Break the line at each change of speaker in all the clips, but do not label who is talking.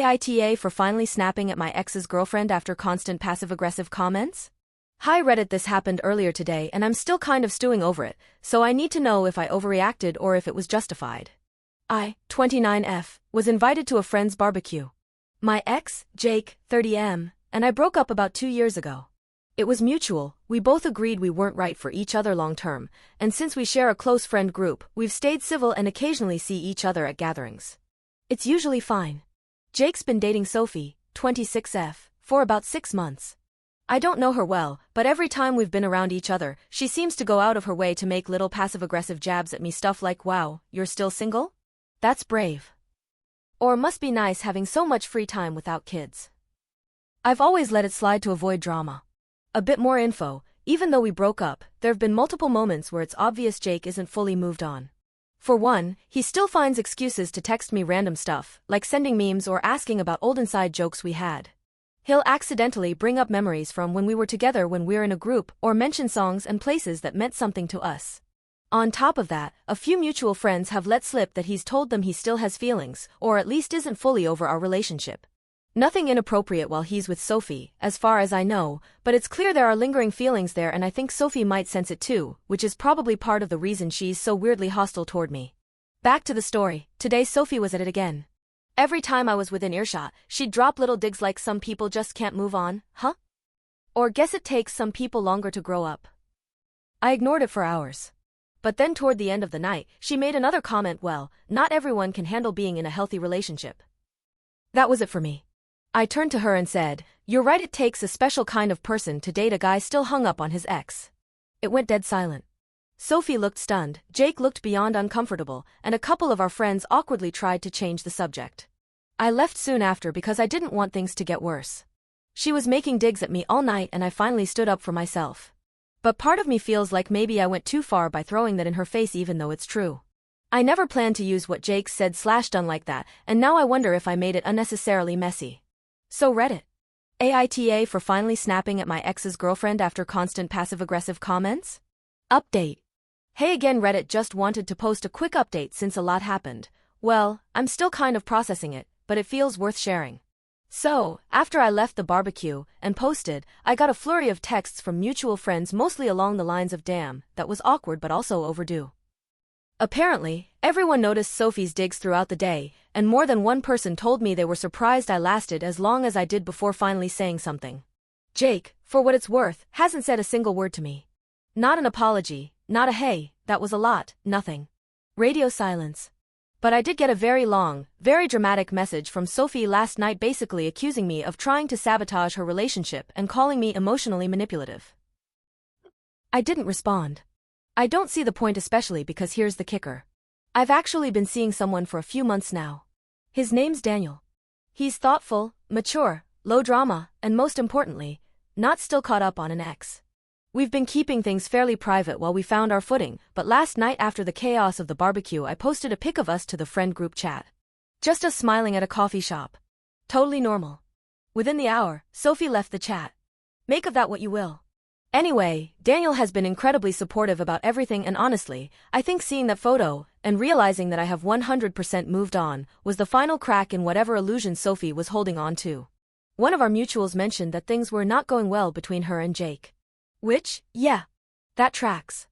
AITA for finally snapping at my ex's girlfriend after constant passive-aggressive comments? Hi Reddit, this happened earlier today and I'm still kind of stewing over it, so I need to know if I overreacted or if it was justified. I, 29F, was invited to a friend's barbecue. My ex, Jake, 30M, and I broke up about 2 years ago. It was mutual, we both agreed we weren't right for each other long term, and since we share a close friend group, we've stayed civil and occasionally see each other at gatherings. It's usually fine. Jake's been dating Sophie, 26F, for about 6 months. I don't know her well, but every time we've been around each other, she seems to go out of her way to make little passive-aggressive jabs at me, stuff like, "Wow, you're still single? That's brave." Or "Must be nice having so much free time without kids." I've always let it slide to avoid drama. A bit more info: even though we broke up, there have been multiple moments where it's obvious Jake isn't fully moved on. For one, he still finds excuses to text me random stuff, like sending memes or asking about old inside jokes we had. He'll accidentally bring up memories from when we were together when we're in a group, or mention songs and places that meant something to us. On top of that, a few mutual friends have let slip that he's told them he still has feelings, or at least isn't fully over our relationship. Nothing inappropriate while he's with Sophie, as far as I know, but it's clear there are lingering feelings there, and I think Sophie might sense it too, which is probably part of the reason she's so weirdly hostile toward me. Back to the story. Today Sophie was at it again. Every time I was within earshot, she'd drop little digs like "Some people just can't move on, huh?" Or "Guess it takes some people longer to grow up." I ignored it for hours. But then toward the end of the night, she made another comment: "Well, not everyone can handle being in a healthy relationship." That was it for me. I turned to her and said, "You're right, it takes a special kind of person to date a guy still hung up on his ex." It went dead silent. Sophie looked stunned, Jake looked beyond uncomfortable, and a couple of our friends awkwardly tried to change the subject. I left soon after because I didn't want things to get worse. She was making digs at me all night and I finally stood up for myself. But part of me feels like maybe I went too far by throwing that in her face, even though it's true. I never planned to use what Jake said/done like that, and now I wonder if I made it unnecessarily messy. So Reddit. AITA for finally snapping at my ex's girlfriend after constant passive-aggressive comments? Update. Hey again Reddit, just wanted to post a quick update since a lot happened. Well, I'm still kind of processing it, but it feels worth sharing. So, after I left the barbecue and posted, I got a flurry of texts from mutual friends, mostly along the lines of "Damn, that was awkward but also overdue." Apparently, everyone noticed Sophie's digs throughout the day, and more than one person told me they were surprised I lasted as long as I did before finally saying something. Jake, for what it's worth, hasn't said a single word to me. Not an apology, not a "hey, that was a lot," nothing. Radio silence. But I did get a very long, very dramatic message from Sophie last night basically accusing me of trying to sabotage her relationship and calling me emotionally manipulative. I didn't respond. I don't see the point, especially because here's the kicker. I've actually been seeing someone for a few months now. His name's Daniel. He's thoughtful, mature, low drama, and most importantly, not still caught up on an ex. We've been keeping things fairly private while we found our footing, but last night after the chaos of the barbecue I posted a pic of us to the friend group chat. Just us smiling at a coffee shop. Totally normal. Within the hour, Sophie left the chat. Make of that what you will. Anyway, Daniel has been incredibly supportive about everything, and honestly, I think seeing that photo, and realizing that I have 100% moved on, was the final crack in whatever illusion Sophie was holding on to. One of our mutuals mentioned that things were not going well between her and Jake. Which, yeah. That tracks.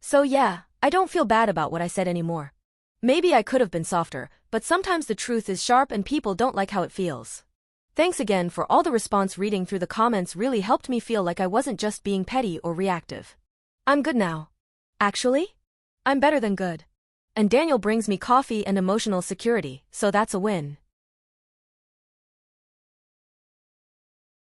So yeah, I don't feel bad about what I said anymore. Maybe I could have been softer, but sometimes the truth is sharp and people don't like how it feels. Thanks again for all the response. Reading through the comments really helped me feel like I wasn't just being petty or reactive. I'm good now. Actually, I'm better than good. And Daniel brings me coffee and emotional security, so that's a win.